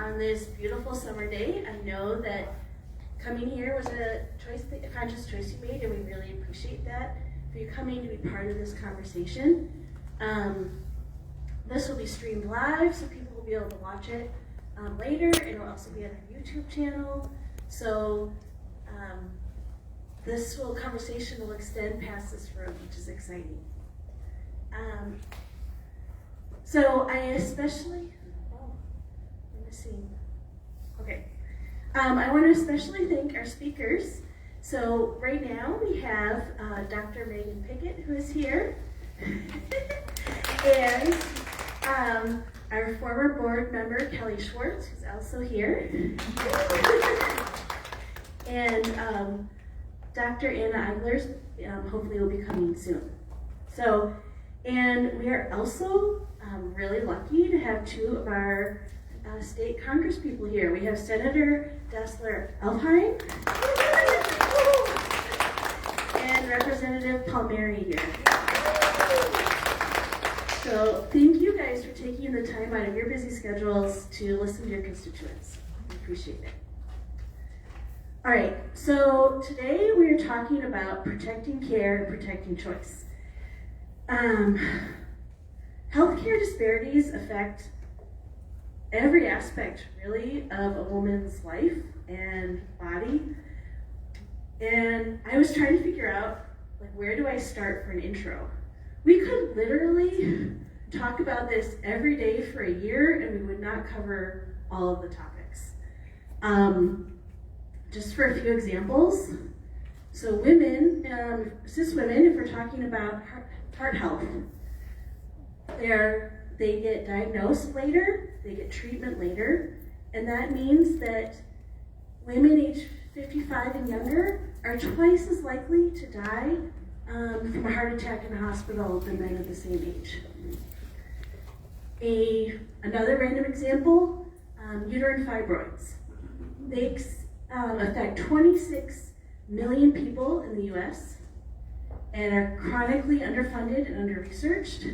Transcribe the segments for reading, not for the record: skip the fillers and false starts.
on this beautiful summer day. I know that coming here was a conscious choice you made, and we really appreciate that for you coming to be part of this conversation. This will be streamed live, so people will be able to watch it later, and it will also be on our YouTube channel. So this conversation will extend past this room, which is exciting. So I especially, I'm missing, okay. I want to especially thank our speakers. So right now we have Dr. Megan Pickett, who is here, and our former board member, Kelly Schwartz, who's also here, and Dr. Anna Eiglers, hopefully will be coming soon. So, and we are also really lucky to have two of our state Congress people here. We have Senator Dessler Elfheim and Representative Palmieri here. So thank you guys for taking the time out of your busy schedules to listen to your constituents. I appreciate it. All right, so today we're talking about protecting care and protecting choice. Healthcare disparities affect every aspect, really, of a woman's life and body. And I was trying to figure out, where do I start for an intro? We could literally talk about this every day for a year, and we would not cover all of the topics. Just for a few examples. So women, cis women, if we're talking about heart health, they get diagnosed later, they get treatment later, and that means that women aged 55 and younger are twice as likely to die from a heart attack in a hospital than men of the same age. Another random example, uterine fibroids. They affect 26 million people in the US and are chronically underfunded and under-researched.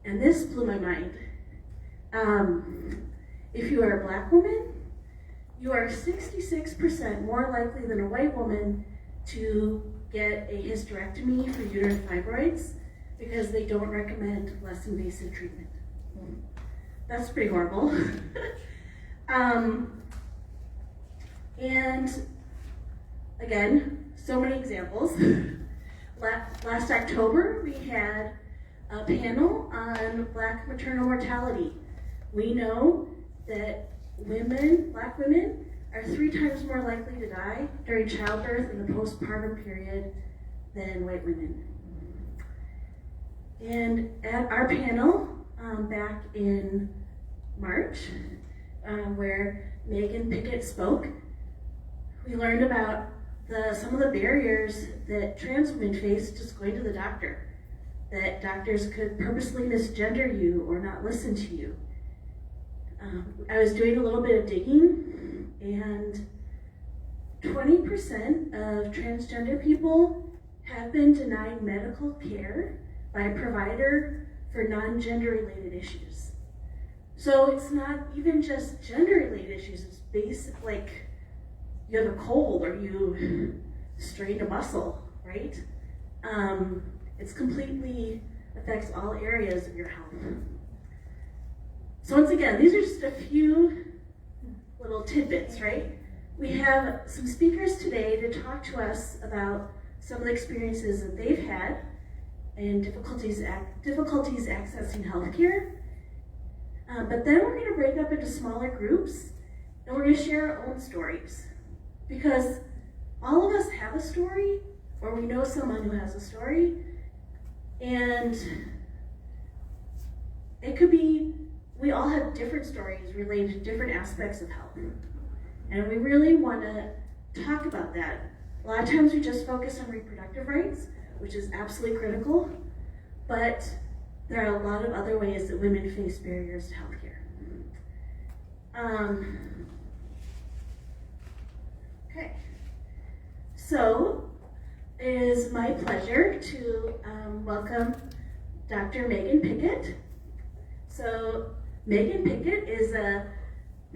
And this blew my mind. If you are a Black woman, you are 66% more likely than a white woman to get a hysterectomy for uterine fibroids because they don't recommend less invasive treatment. That's pretty horrible. And again, so many examples. Last October, we had a panel on Black maternal mortality. We know that Black women are 3 times more likely to die during childbirth and the postpartum period than white women. And at our panel back in March, where Megan Pickett spoke, we learned about some of the barriers that trans women face just going to the doctor, that doctors could purposely misgender you or not listen to you. I was doing a little bit of digging, and 20% of transgender people have been denied medical care by a provider for non-gender related issues. So it's not even just gender related issues, it's basic, like you have a cold or you strained a muscle, right? It's completely affects all areas of your health. So once again, these are just a few little tidbits, right? We have some speakers today to talk to us about some of the experiences that they've had and difficulties accessing healthcare. But then we're going to break up into smaller groups, and we're going to share our own stories. Because all of us have a story, or we know someone who has a story, and it could be, we all have different stories related to different aspects of health. And we really want to talk about that. A lot of times we just focus on reproductive rights, which is absolutely critical, but there are a lot of other ways that women face barriers to healthcare. Okay, so it is my pleasure to welcome Dr. Megan Pickett. So Megan Pickett is a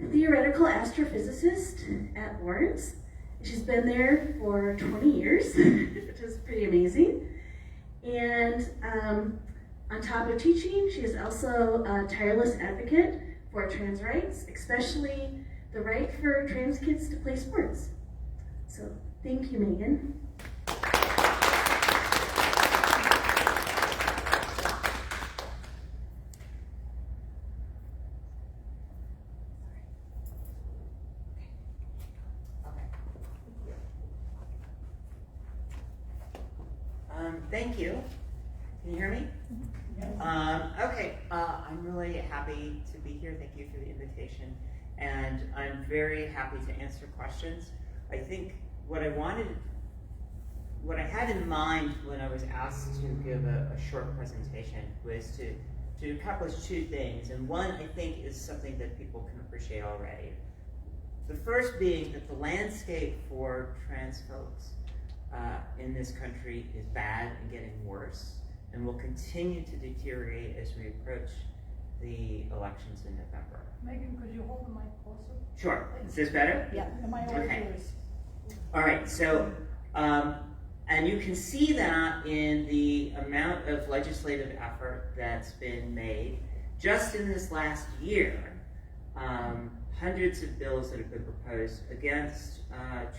theoretical astrophysicist at Lawrence. She's been there for 20 years, which is pretty amazing. And on top of teaching, she is also a tireless advocate for trans rights, especially the right for trans kids to play sports. So thank you, Megan. Thank you. Can you hear me? Yes. Okay, I'm really happy to be here. Thank you for the invitation. And I'm very happy to answer questions. I think what I had in mind when I was asked to give a short presentation was to accomplish two things. And one, I think, is something that people can appreciate already. The first being that the landscape for trans folks in this country is bad and getting worse, and will continue to deteriorate as we approach the elections in November. Megan, could you hold the mic closer? Sure. Is this better? Yeah, the mic over Okay. yours. All right, so, and you can see that in the amount of legislative effort that's been made just in this last year. Hundreds of bills that have been proposed against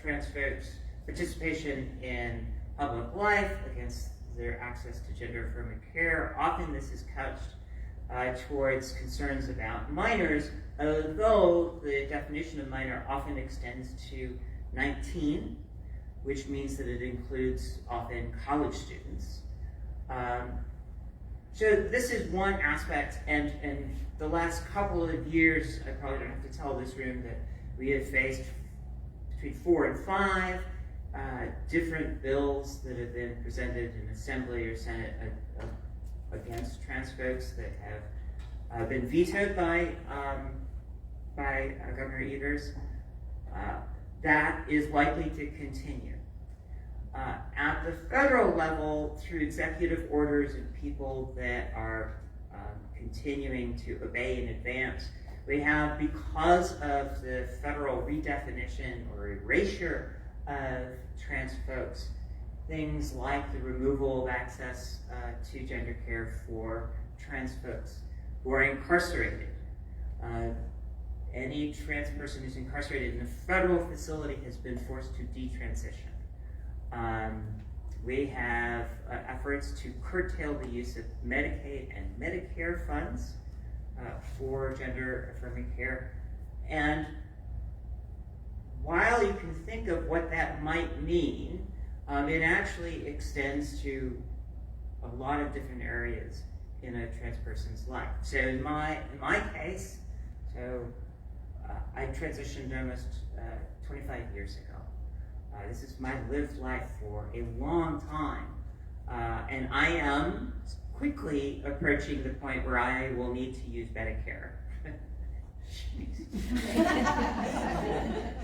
trans folks' participation in public life, against their access to gender-affirming care. Often this is couched towards concerns about minors, although the definition of minor often extends to 19, which means that it includes often college students. So this is one aspect, and the last couple of years, I probably don't have to tell this room that we have faced between 4 and 5 different bills that have been presented in Assembly or Senate against trans folks that have been vetoed by Governor Evers. That is likely to continue. At the federal level, through executive orders and people that are continuing to obey in advance, we have, because of the federal redefinition or erasure of trans folks, things like the removal of access to gender care for trans folks who are incarcerated. Any trans person who's incarcerated in a federal facility has been forced to detransition. We have efforts to curtail the use of Medicaid and Medicare funds for gender-affirming care. And while you can think of what that might mean, it actually extends to a lot of different areas in a trans person's life. So in my case, I transitioned almost 25 years ago. This is my lived life for a long time. And I am quickly approaching the point where I will need to use Medicare.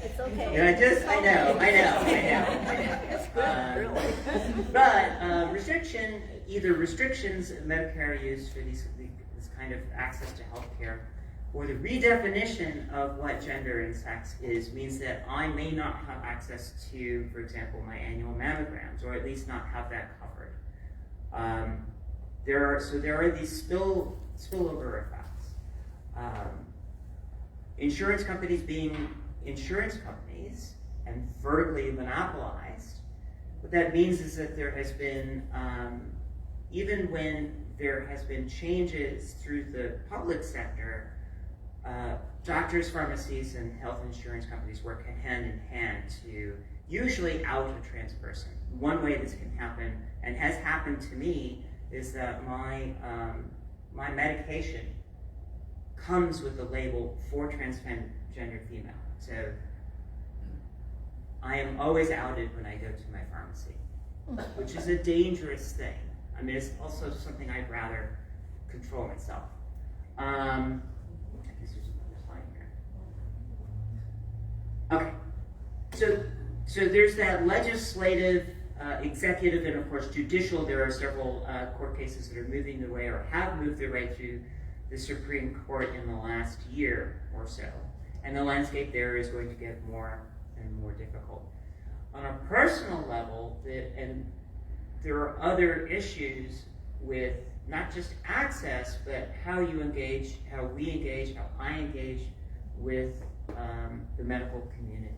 It's okay. And I know. It's good, really. But either restrictions of Medicare use for this kind of access to health care, or the redefinition of what gender and sex is, means that I may not have access to, for example, my annual mammograms, or at least not have that covered. There are these spillover effects. Insurance companies being insurance companies and vertically monopolized, what that means is that there has been, even when there has been changes through the public sector, doctors, pharmacies, and health insurance companies work hand in hand to usually out a trans person. One way this can happen, and has happened to me, is that my medication comes with a label for transgender female. So I am always outed when I go to my pharmacy, which is a dangerous thing. I mean, it's also something I'd rather control myself. I guess there's another slide here. Okay, so there's that legislative, executive, and of course judicial. There are several court cases that are moving their way or have moved their way through the Supreme Court in the last year or so. And the landscape there is going to get more and more difficult. On a personal level, and there are other issues with not just access, but how you engage, how we engage, how I engage with the medical community.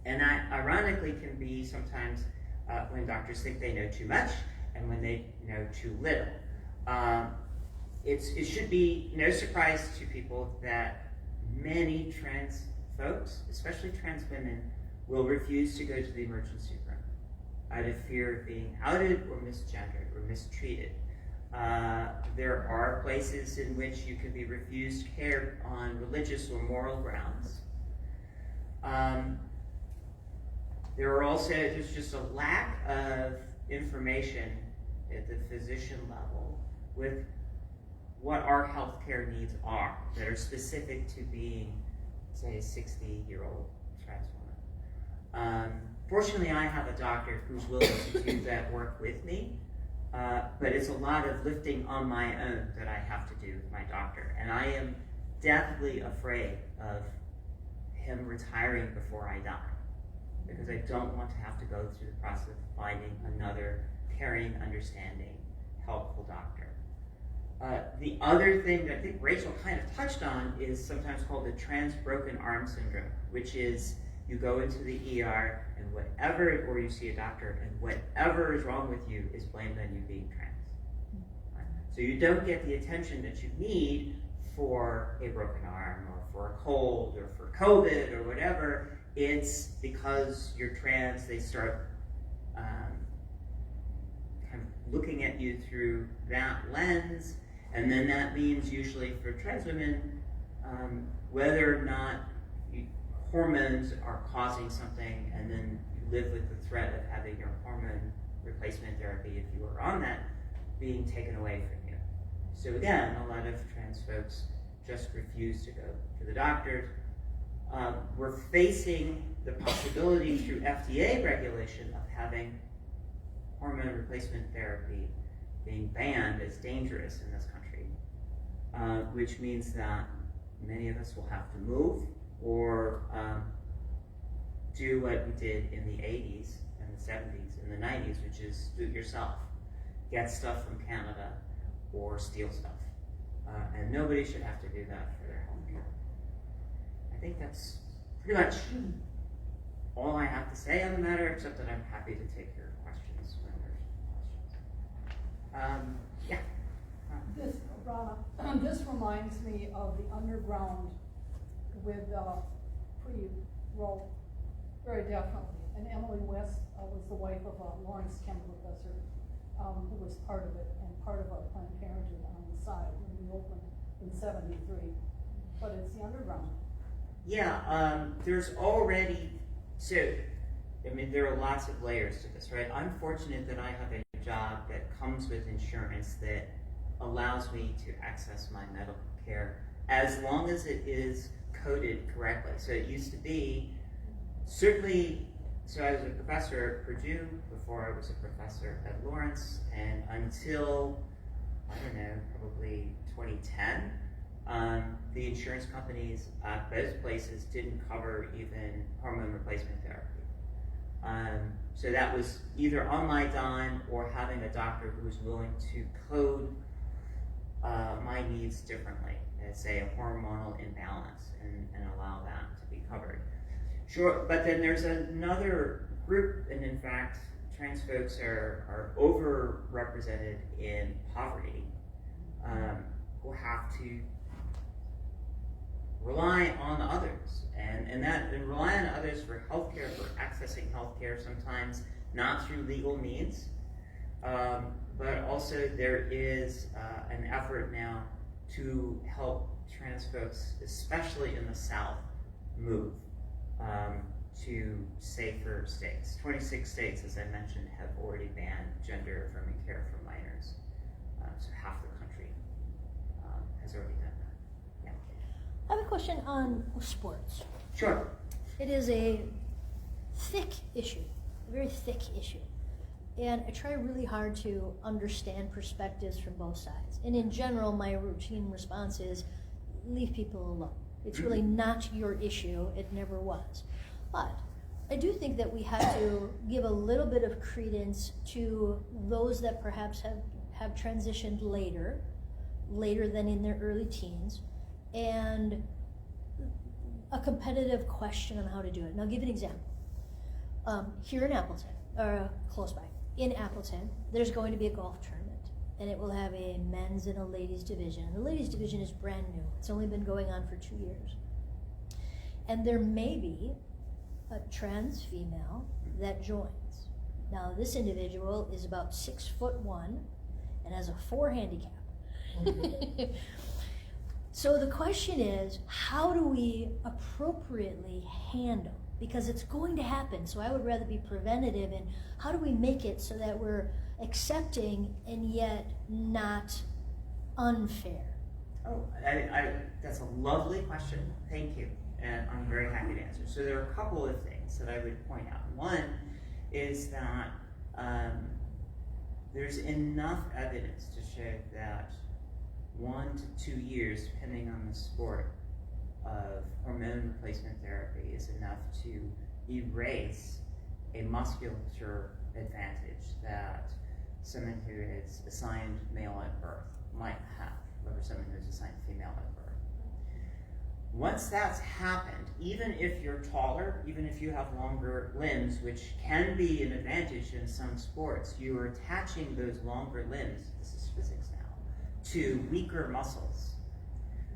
And that ironically can be sometimes when doctors think they know too much and when they know too little. It should be no surprise to people that many trans folks, especially trans women, will refuse to go to the emergency room out of fear of being outed or misgendered or mistreated. There are places in which you can be refused care on religious or moral grounds. There's just a lack of information at the physician level with what our healthcare needs are that are specific to being, say, a 60-year-old trans woman. Fortunately, I have a doctor who's willing to do that work with me, but it's a lot of lifting on my own that I have to do with my doctor. And I am deathly afraid of him retiring before I die, because I don't want to have to go through the process of finding another caring, understanding, helpful doctor. The other thing that I think Rachel kind of touched on is sometimes called the trans broken arm syndrome, which is you go into the ER and whatever, or you see a doctor and whatever is wrong with you is blamed on you being trans. Right? So you don't get the attention that you need for a broken arm or for a cold or for COVID or whatever. It's because you're trans, they start kind of looking at you through that lens, and then that means usually for trans women, whether or not hormones are causing something, and then you live with the threat of having your hormone replacement therapy, if you are on that, being taken away from you. So again, a lot of trans folks just refuse to go to the doctors. We're facing the possibility through FDA regulation of having hormone replacement therapy being banned as dangerous in this country, which means that many of us will have to move or do what we did in the 80s and the 70s and the 90s, which is do it yourself. Get stuff from Canada or steal stuff. And nobody should have to do that for their health care. I think that's pretty much all I have to say on the matter, except that I'm happy to take your questions when there's questions. Yeah. This, Rana, this reminds me of the underground with pre-roll, very definitely. And Emily West was the wife of a Lawrence Kemp professor who was part of it and part of our Planned Parenthood on the side when we opened in '73. But it's the underground. Yeah, there's already, so, I mean, there are lots of layers to this, right? I'm fortunate that I have a job that comes with insurance that allows me to access my medical care as long as it is coded correctly. So it used to be, certainly, so I was a professor at Purdue before I was a professor at Lawrence, and until, I don't know, probably 2010, the insurance companies at both places didn't cover even hormone replacement therapy. So that was either on my dime or having a doctor who was willing to code my needs differently, say a hormonal imbalance, and allow that to be covered. Sure, but then there's another group, and in fact, trans folks are overrepresented in poverty, who have to rely on others, and rely on others for healthcare, for accessing healthcare, sometimes not through legal means, but also there is an effort now to help trans folks, especially in the South, move to safer states. 26 states, as I mentioned, have already banned gender-affirming care for minors. So half the country has already done that. Yeah. I have a question on sports. Sure. It is a thick issue, a very thick issue. And I try really hard to understand perspectives from both sides. And in general, my routine response is leave people alone. It's really not your issue. It never was. But I do think that we have to give a little bit of credence to those that perhaps have transitioned later than in their early teens, and a competitive question on how to do it. And I'll give you an example. Here in Appleton, or close by, in Appleton, there's going to be a golf tournament, and it will have a men's and a ladies division. And the ladies division is brand new. It's only been going on for 2 years. And there may be a trans female that joins. Now, this individual is about 6'1" and has a 4 handicap. So the question is, how do we appropriately handle? Because it's going to happen, so I would rather be preventative, and how do we make it so that we're accepting and yet not unfair? Oh, that's a lovely question. Thank you. And I'm very happy to answer. So there are a couple of things that I would point out. One is that there's enough evidence to show that 1 to 2 years, depending on the sport, of hormone replacement therapy is enough to erase a musculature advantage that someone who is assigned male at birth might have over someone who is assigned female at birth. Once that's happened, even if you're taller, even if you have longer limbs, which can be an advantage in some sports, you are attaching those longer limbs, this is physics now, to weaker muscles.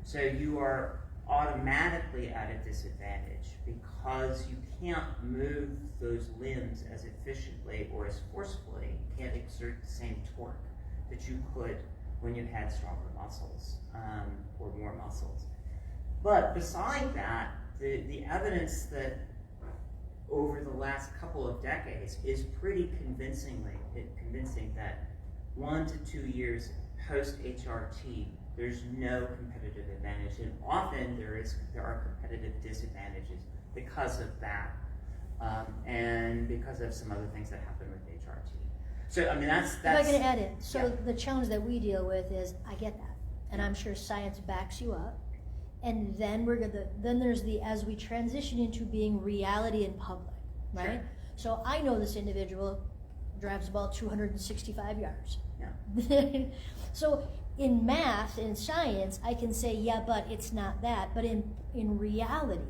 So you are automatically at a disadvantage because you can't move those limbs as efficiently or as forcefully, can't exert the same torque that you could when you had stronger muscles or more muscles. But beside that, the evidence that over the last couple of decades is pretty convincing that 1 to 2 years post-HRT, there's no competitive advantage, and often there are competitive disadvantages because of that, and because of some other things that happen with HRT. So I mean that's. If I can add in, so yeah. the challenge that we deal with is, I get that, and I'm sure science backs you up, and then then there's as we transition into being reality in public, right? Sure. So I know this individual drives about 265 yards. Yeah. So in math and science, I can say, yeah, but it's not that. But in reality,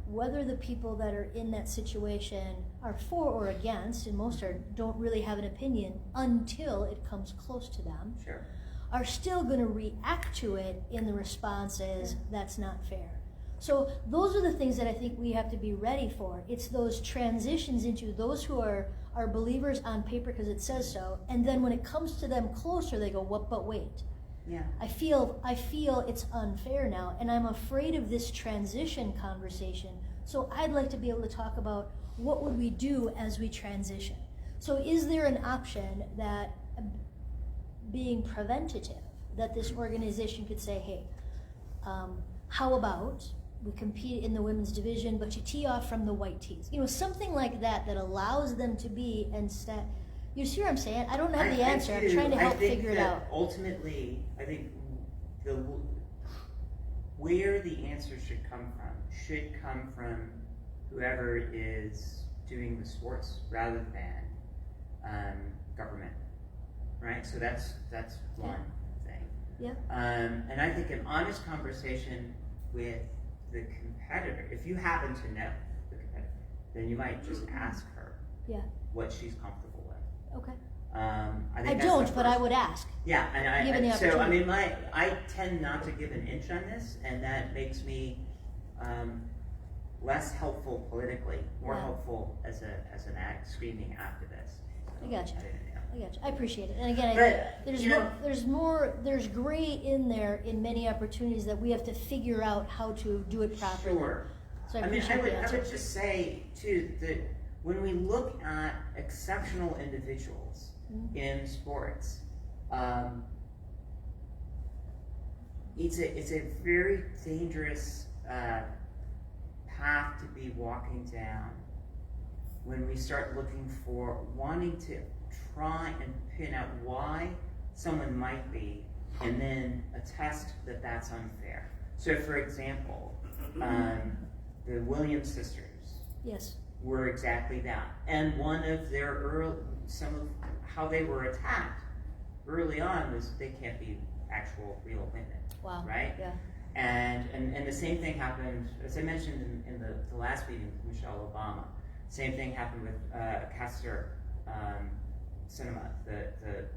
whether the people that are in that situation are for or against, and most don't really have an opinion until it comes close to them, Sure. are still going to react to it in the responses, that's not fair. So those are the things that I think we have to be ready for. It's those transitions into those who are believers on paper because it says so, and then when it comes to them closer, they go, what? But wait. Yeah. I feel it's unfair now, and I'm afraid of this transition conversation. So I'd like to be able to talk about what would we do as we transition. So is there an option that, being preventative, that this organization could say, hey, how about we compete in the women's division, but you tee off from the white tees? Something like that allows them to be instead. You see what I'm saying? I don't have the answer. I'm trying to help figure it out. Ultimately, I think where the answer should come from whoever is doing the sports rather than government, right? So that's one thing. Yeah. And I think an honest conversation with the competitor, if you happen to know the competitor, then you might just ask her what she's comfortable with. Okay. I don't, but I would ask. Yeah, and Given the so I opportunity. mean, I tend not to give an inch on this, and that makes me less helpful politically, more helpful as an screaming activist. So, I gotcha. yeah. I gotcha. I appreciate it. And again, there's gray in there in many opportunities that we have to figure out how to do it properly. Sure. So I I mean, appreciate the I answer. would just say too that when we look at exceptional individuals in sports, it's a very dangerous path to be walking down when we start looking for wanting to try and pin out why someone might be, and then attest that that's unfair. So, for example, the Williams sisters Yes. were exactly that. And one of their some of how they were attacked early on was they can't be actual real women, Wow. right? Yeah. And the same thing happened, as I mentioned in the last meeting with Michelle Obama. Same thing happened with Caster Cinema, the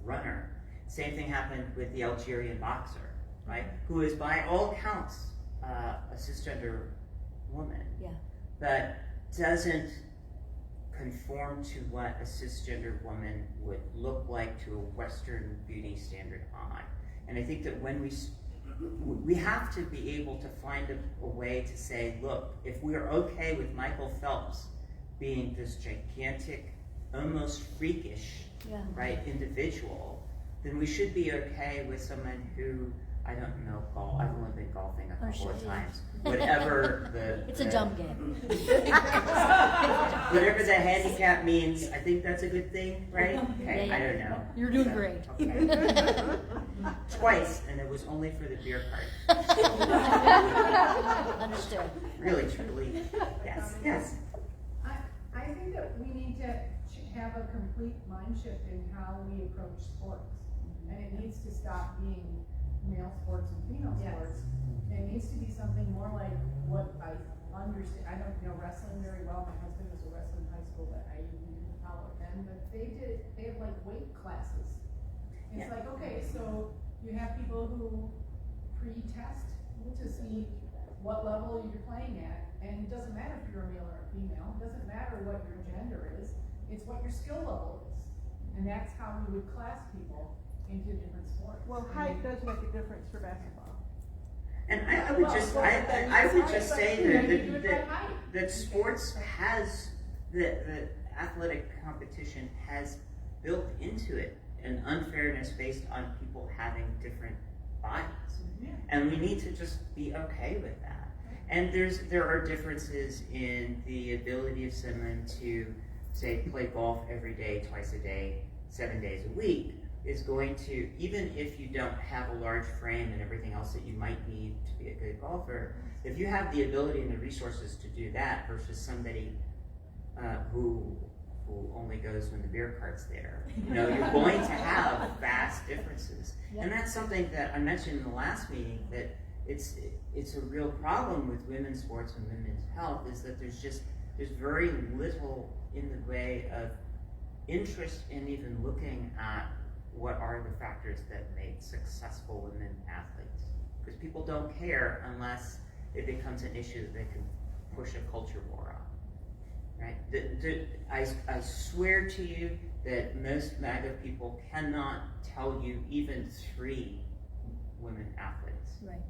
runner. Same thing happened with the Algerian boxer, right? Who is by all accounts a cisgender woman, Yeah. but doesn't conform to what a cisgender woman would look like to a Western beauty standard eye. And I think that when we have to be able to find a way to say, look, if we're okay with Michael Phelps being this gigantic, almost freakish, Yeah. right, individual, then we should be okay with someone who, I don't know, I've only been golfing a couple of sure, yeah. times. Whatever It's a dumb game. whatever the handicap means, I think that's a good thing, right? Okay, Yeah, I don't know. You're doing So, great. okay. Twice, and it was only for the beer cart. Understood. Really, truly, yes. I think that we need to have a complete mind shift in how we approach sports. And it needs to stop being male sports and female sports. It needs to be something more like what I understand. I don't know wrestling very well. My husband was a wrestler in high school, but I didn't follow them. But they have like weight classes. It's Yeah. like, okay, so you have people who pre-test to see what level you're playing at. And it doesn't matter if you're a male or a female. It doesn't matter what your gender is. It's what your skill level is. And that's how we would class people into different sports. Well, height does make a difference for basketball. And I would just, I would just say that sports has, the athletic competition has built into it an unfairness based on people having different bodies. And we need to just be okay with that. And there are differences in the ability of someone to, say, play golf every day, twice a day, 7 days a week, is going to, even if you don't have a large frame and everything else that you might need to be a good golfer, if you have the ability and the resources to do that versus somebody who only goes when the beer cart's there, you're going to have vast differences. Yep. And that's something that I mentioned in the last meeting, that it's a real problem with women's sports and women's health, is that there's very little in the way of interest in even looking at what are the factors that make successful women athletes. Because people don't care unless it becomes an issue that they can push a culture war on, right? I swear to you that most MAGA people cannot tell you even 3 women athletes. Right.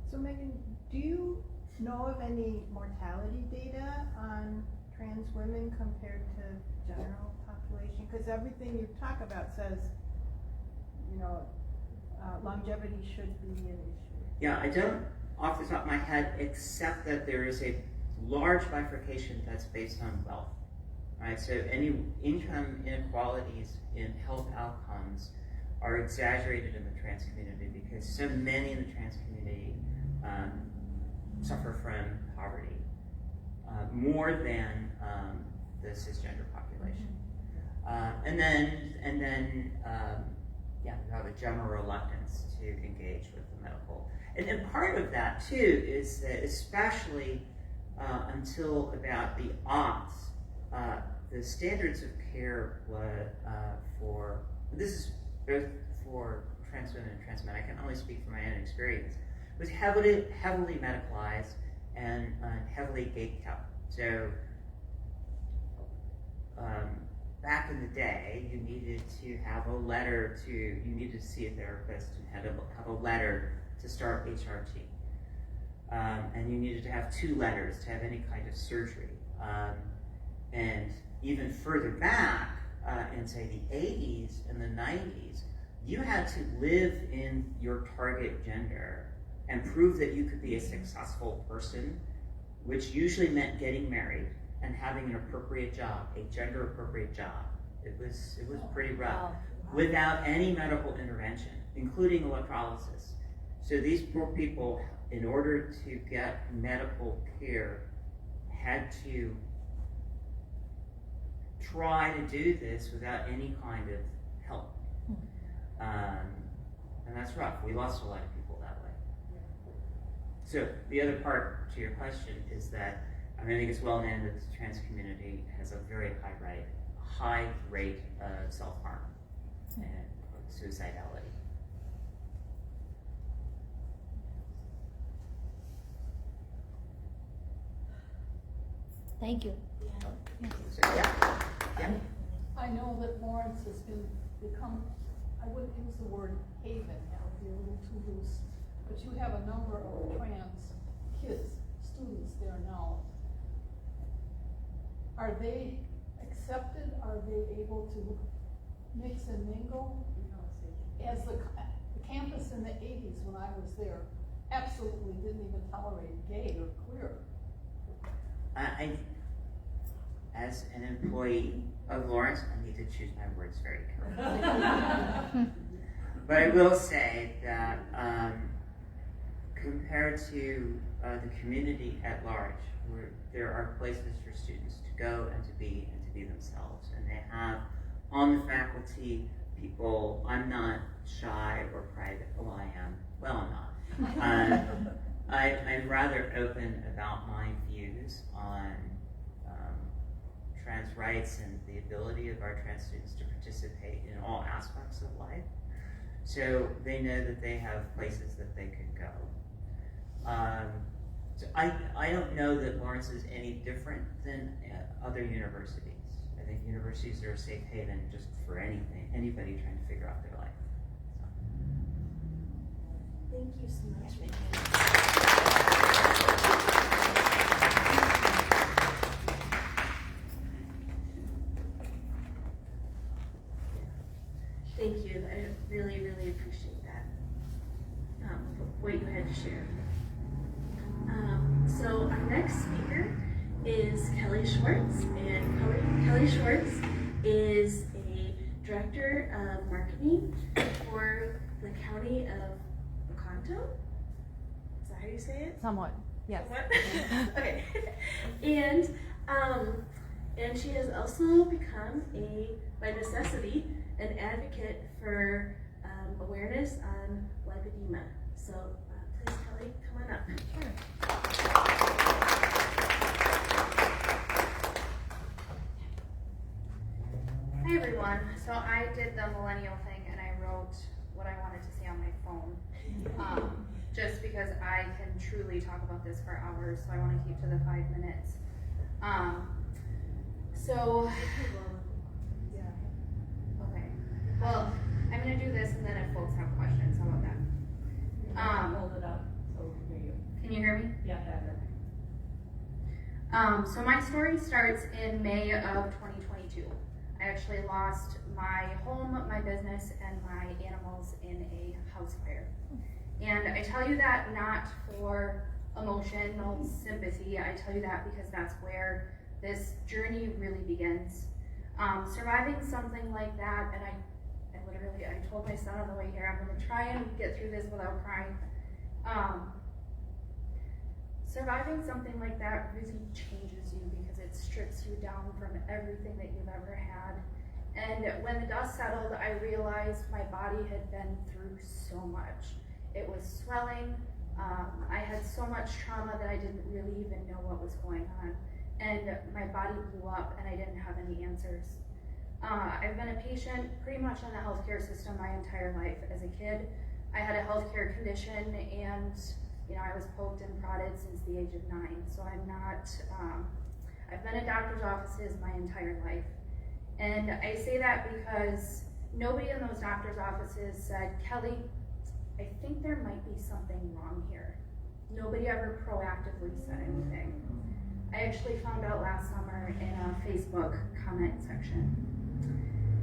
So Megan, do you know of any mortality data on trans women compared to general population? Because everything you talk about says, longevity should be an issue. Yeah, I don't off the top of my head, except that there is a large bifurcation that's based on wealth. Right? So any income inequalities in health outcomes are exaggerated in the trans community because so many in the trans community suffer from poverty more than the cisgender population. And then we have a general reluctance to engage with the medical. And part of that too is that, especially until about the aughts, the standards of care this is both for trans women and trans men, I can only speak from my own experience, was heavily medicalized and heavily gate-kept. So back in the day, you needed to have a letter you needed to see a therapist and have a letter to start HRT. And you needed to have 2 letters to have any kind of surgery. And even further back, in say the 80s and the 90s, you had to live in your target gender and prove that you could be a successful person, which usually meant getting married and having an appropriate job, a gender appropriate job. It was pretty rough, Wow. without any medical intervention. including electrolysis. So these poor people, in order to get medical care, had to try to do this without any kind of help. And that's rough. We lost a lot of people that way. So the other part to your question is that I think it's well known that the trans community has a very high rate of self-harm and suicidality. Thank you. So, yeah. I know that Lawrence has become, I wouldn't use the word haven, that would be a little too loose, but you have a number of trans kids, students there now. Are they accepted? Are they able to mix and mingle? As the campus in the 80s when I was there absolutely didn't even tolerate gay or queer. As an employee of Lawrence, I need to choose my words very carefully. But I will say that compared to the community at large, where there are places for students to go and to be themselves, and they have on the faculty people. I'm not shy or private. Well, I am. Well, I'm not. I'm rather open about my views on trans rights and the ability of our trans students to participate in all aspects of life. So they know that they have places that they can go. So I don't know that Lawrence is any different than other universities. I think universities are a safe haven just for anybody trying to figure out their life. So. Thank you so much. Thank you. I really, really appreciate that. What you had to share. So our next speaker is Kelly Schwartz, and Kelly Schwartz is a director of marketing for the county of Oconto. Is that how you say it? Somewhat, yes. Somewhat? Okay. And she has also become by necessity, an advocate for awareness on lipedema. So please, Kelly, come on up. Hi everyone. So I did the millennial thing and I wrote what I wanted to say on my phone. Just because I can truly talk about this for hours, so I want to keep to the 5 minutes. Okay. Well, I'm gonna do this and then if folks have questions, how about that? Hold it up so we can hear you. Can you hear me? Yeah, better. So my story starts in May of 2022. I actually lost my home, my business, and my animals in a house fire. And I tell you that not for emotional sympathy, I tell you that because that's where this journey really begins. Surviving something like that, and I told my son on the way here, I'm gonna try and get through this without crying. Surviving something like that really changes you because it strips you down from everything that you've ever had. And when the dust settled, I realized my body had been through so much. It was swelling. I had so much trauma that I didn't really even know what was going on. And my body blew up and I didn't have any answers. I've been a patient pretty much in the healthcare system my entire life. As a kid, I had a healthcare condition and I was poked and prodded since the age of 9. So I'm not, I've been in doctor's offices my entire life. And I say that because nobody in those doctor's offices said, Kelly, I think there might be something wrong here. Nobody ever proactively said anything. I actually found out last summer in a Facebook comment section.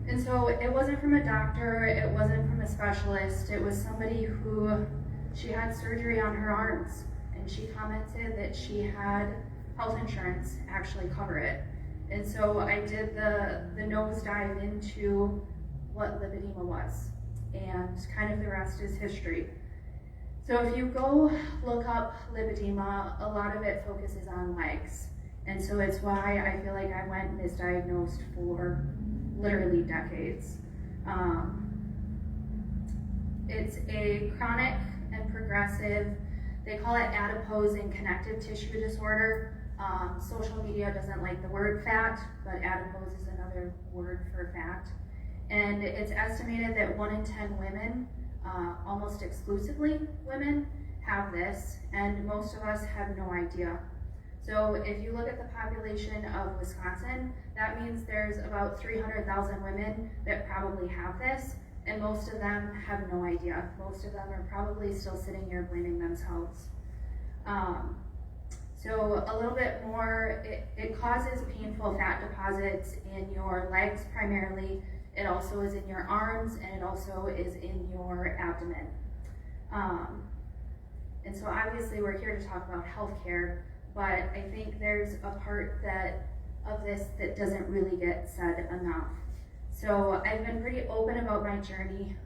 And so it wasn't from a doctor, it wasn't from a specialist, it was somebody who, she had surgery on her arms, and she commented that she had health insurance actually cover it. And so I did the nosedive into what lipedema was. and kind of the rest is history. So if you go look up lipedema, a lot of it focuses on legs. And so it's why I feel like I went misdiagnosed for literally decades. It's a chronic and progressive, they call it adipose and connective tissue disorder. Social media doesn't like the word fat, but adipose is another word for fat. And it's estimated that 1 in 10 women, almost exclusively women, have this, and most of us have no idea. So if you look at the population of Wisconsin, that means there's about 300,000 women that probably have this, and most of them have no idea. Most of them are probably still sitting here blaming themselves. So a little bit more, it causes painful fat deposits in your legs primarily. It also is in your arms, and it also is in your abdomen. And so obviously we're here to talk about healthcare, but I think there's a part of this that doesn't really get said enough. So I've been pretty open about my journey.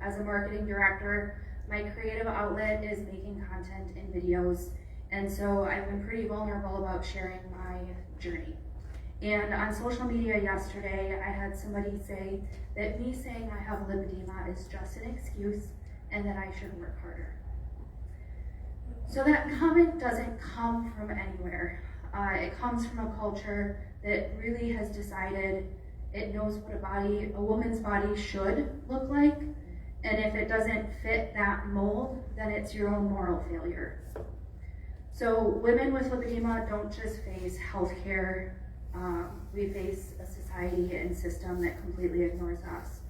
As a marketing director, my creative outlet is making content and videos, and so I've been pretty vulnerable about sharing my journey. And on social media yesterday, I had somebody say that me saying I have lipedema is just an excuse and that I should work harder. So that comment doesn't come from anywhere. It comes from a culture that really has decided it knows what a woman's body should look like, and if it doesn't fit that mold, then it's your own moral failure. So women with lipedema don't just face healthcare, we face a society and system that completely ignores us.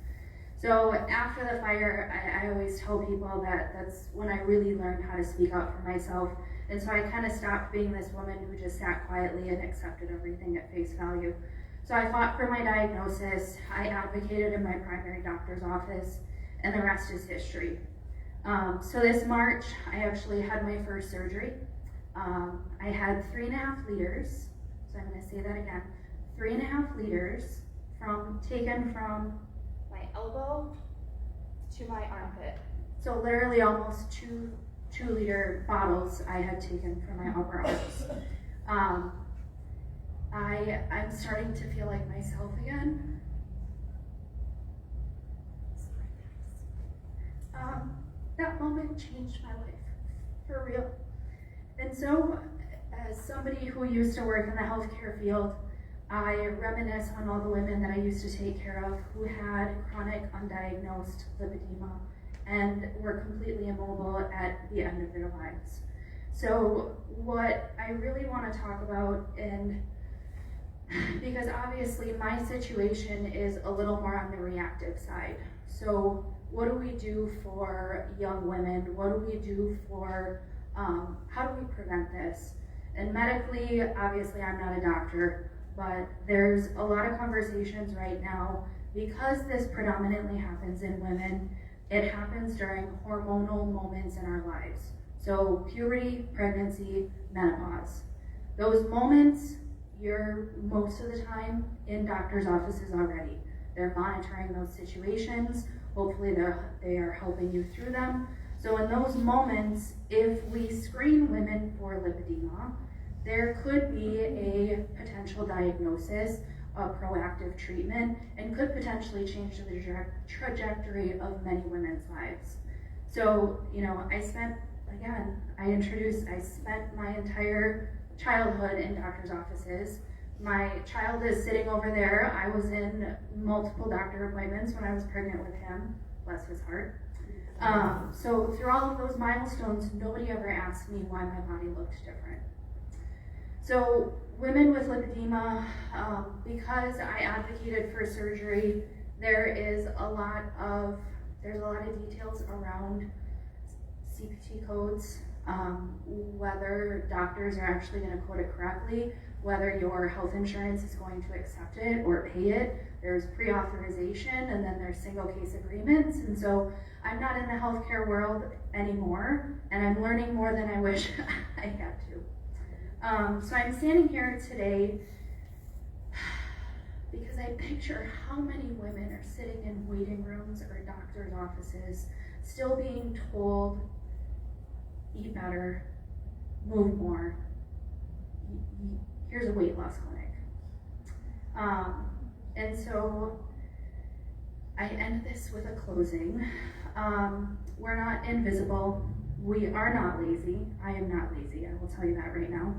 So after the fire, I always tell people that that's when I really learned how to speak up for myself. And so I kind of stopped being this woman who just sat quietly and accepted everything at face value. So I fought for my diagnosis, I advocated in my primary doctor's office, and the rest is history. So this March, I actually had my first surgery. I had 3.5 liters, so I'm gonna say that again, 3.5 liters taken from my elbow to my armpit. So literally almost two liter bottles I had taken from my upper arms. I'm starting to feel like myself again. That moment changed my life, for real. And so, as somebody who used to work in the healthcare field, I reminisce on all the women that I used to take care of who had chronic undiagnosed lipedema and were completely immobile at the end of their lives. So what I really want to talk about, and because obviously my situation is a little more on the reactive side. So what do we do for young women? What do we do for, how do we prevent this? And medically, obviously I'm not a doctor, but there's a lot of conversations right now, because this predominantly happens in women, it happens during hormonal moments in our lives. So puberty, pregnancy, menopause. Those moments, you're most of the time in doctor's offices already. They're monitoring those situations. Hopefully they are helping you through them. So in those moments, if we screen women for lipedema, there could be a potential diagnosis, a proactive treatment, and could potentially change the trajectory of many women's lives. So, I spent my entire childhood in doctor's offices. My child is sitting over there. I was in multiple doctor appointments when I was pregnant with him, bless his heart. So through all of those milestones, nobody ever asked me why my body looked different. So women with lipedema, because I advocated for surgery, there's a lot of details around CPT codes, whether doctors are actually going to code it correctly, whether your health insurance is going to accept it or pay it. There's pre-authorization, and then there's single case agreements. And so I'm not in the healthcare world anymore, and I'm learning more than I wish I had to. So I'm standing here today because I picture how many women are sitting in waiting rooms or doctor's offices still being told, eat better, move more, here's a weight loss clinic. And so I end this with a closing. We're not invisible. We are not lazy. I am not lazy, I will tell you that right now.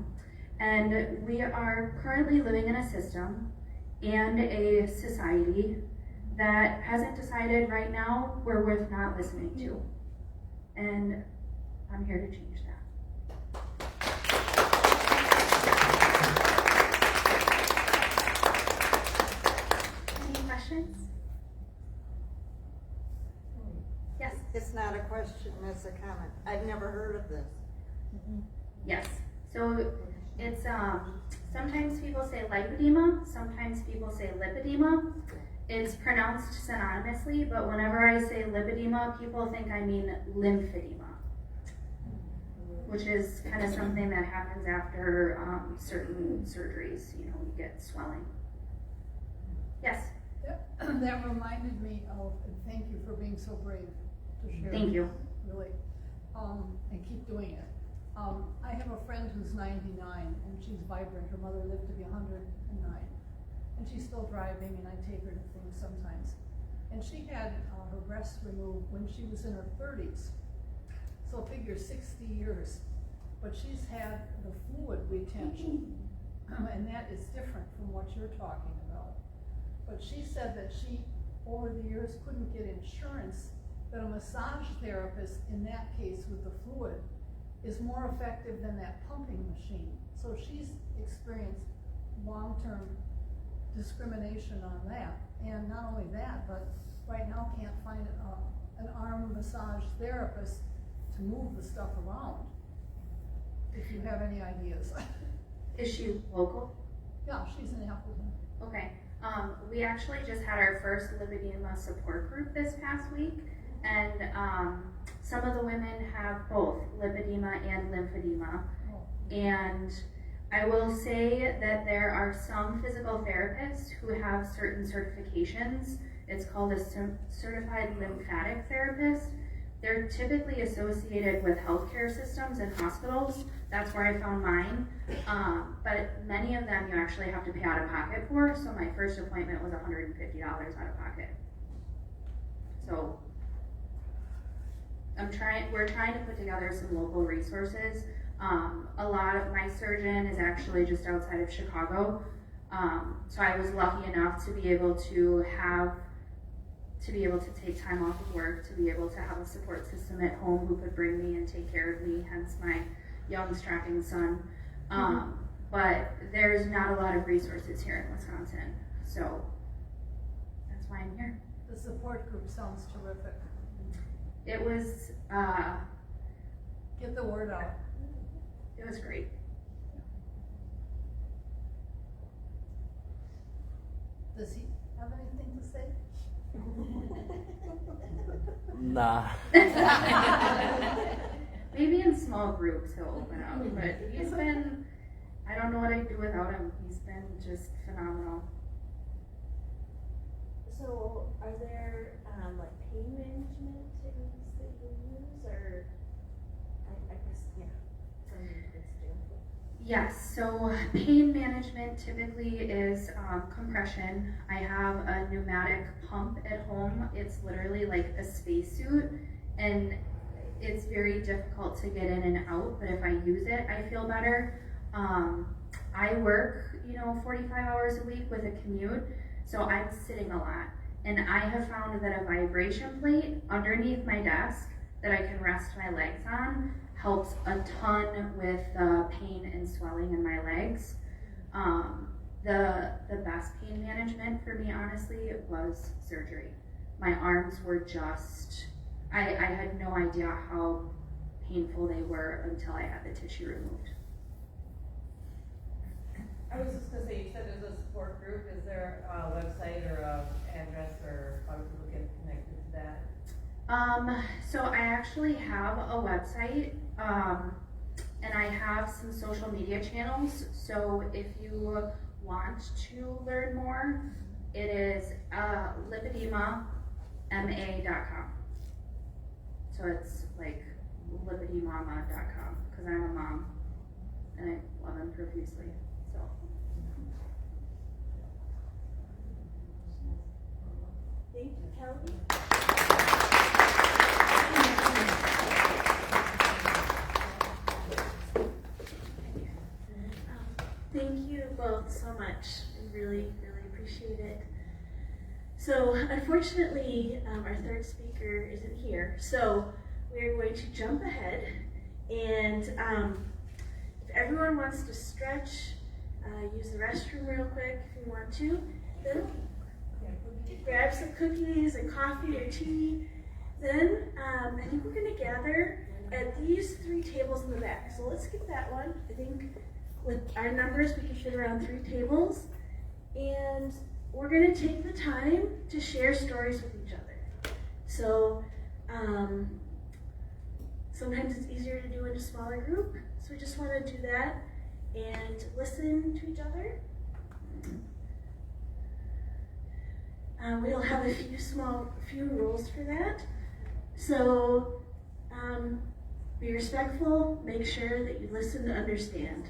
And we are currently living in a system and a society that hasn't decided right now we're worth not listening to. And I'm here to change that. Any questions? Yes. It's not a question, it's a comment. I've never heard of this. Yes. So it's sometimes people say lipedema, sometimes people say lipedema. It's pronounced synonymously, but whenever I say lipedema, people think I mean lymphedema, which is kind of something that happens after certain surgeries. You know, you get swelling. Yes. That reminded me of, and thank you for being so brave to share. Thank you. Really, and keep doing it. I have a friend who's 99 and she's vibrant. Her mother lived to be 109. And she's still driving, and I take her to things sometimes. And she had her breasts removed when she was in her 30s. So figure 60 years. But she's had the fluid retention, and that is different from what you're talking about. But she said that she, over the years, couldn't get insurance, that a massage therapist, in that case with the fluid, is more effective than that pumping machine. So she's experienced long-term discrimination on that. And not only that, but right now can't find an arm massage therapist to move the stuff around. If you have any ideas. Is she local? Yeah, she's in Appleton. Okay. We actually just had our first lipedema support group this past week, and some of the women have both lipedema and lymphedema. And I will say that there are some physical therapists who have certain certifications. It's called a certified lymphatic therapist. They're typically associated with healthcare systems and hospitals. That's where I found mine. But many of them you actually have to pay out of pocket for. So my first appointment was $150 out of pocket. So we're trying to put together some local resources. A lot of my surgeon is actually just outside of Chicago. So I was lucky enough to be able to take time off of work, to be able to have a support system at home who could bring me and take care of me, hence my young strapping son. But there's not a lot of resources here in Wisconsin. So that's why I'm here. The support group sounds terrific. It was, Get the word out. it was great. Does he have anything to say? Nah. Maybe in small groups he'll open up, but he's been, I don't know what I'd do without him. He's been just phenomenal. So, are there like pain management techniques that you use, or I guess from your standpoint? Yes, so pain management typically is compression. I have a pneumatic pump at home. It's literally like a spacesuit, and it's very difficult to get in and out, but if I use it, I feel better. I work, 45 hours a week with a commute, so I'm sitting a lot. And I have found that a vibration plate underneath my desk that I can rest my legs on helps a ton with the pain and swelling in my legs. The best pain management for me, honestly, was surgery. My arms were just, I had no idea how painful they were until I had the tissue removed. I was just gonna say, you said there's a support group. Is there a website or a address, or how do people get connected to that? So I actually have a website, and I have some social media channels. So if you want to learn more, it is lipedema.ma.com. So it's like lipedemama.com, because I'm a mom and I love him profusely. So Thank you, Kelly. Thank you both so much. I really, really appreciate it. So, unfortunately, our third speaker isn't here. So, we're going to jump ahead. And if everyone wants to stretch, use the restroom real quick if you want to, then grab some cookies and coffee or tea. Then I think we're going to gather at these 3 tables in the back. So let's get that one. I think with our numbers, we can fit around 3 tables. And we're going to take the time to share stories with each other. So sometimes it's easier to do in a smaller group. So we just want to do that and listen to each other. We'll have a few rules for that. So be respectful, make sure that you listen to understand.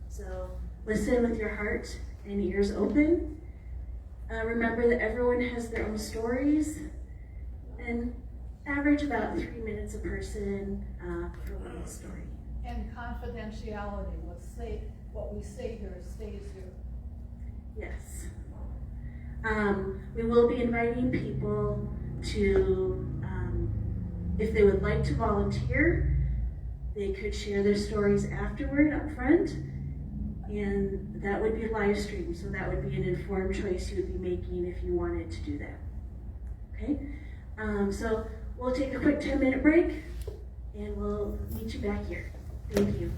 So listen with your heart and ears open. Remember that everyone has their own stories, and average about 3 minutes a person for one story. And confidentiality, what we say here stays here. Yes. We will be inviting people to, if they would like to volunteer, they could share their stories afterward up front, and that would be live streamed, so that would be an informed choice you would be making if you wanted to do that. Okay? So we'll take a quick 10-minute break, and we'll meet you back here. Thank you.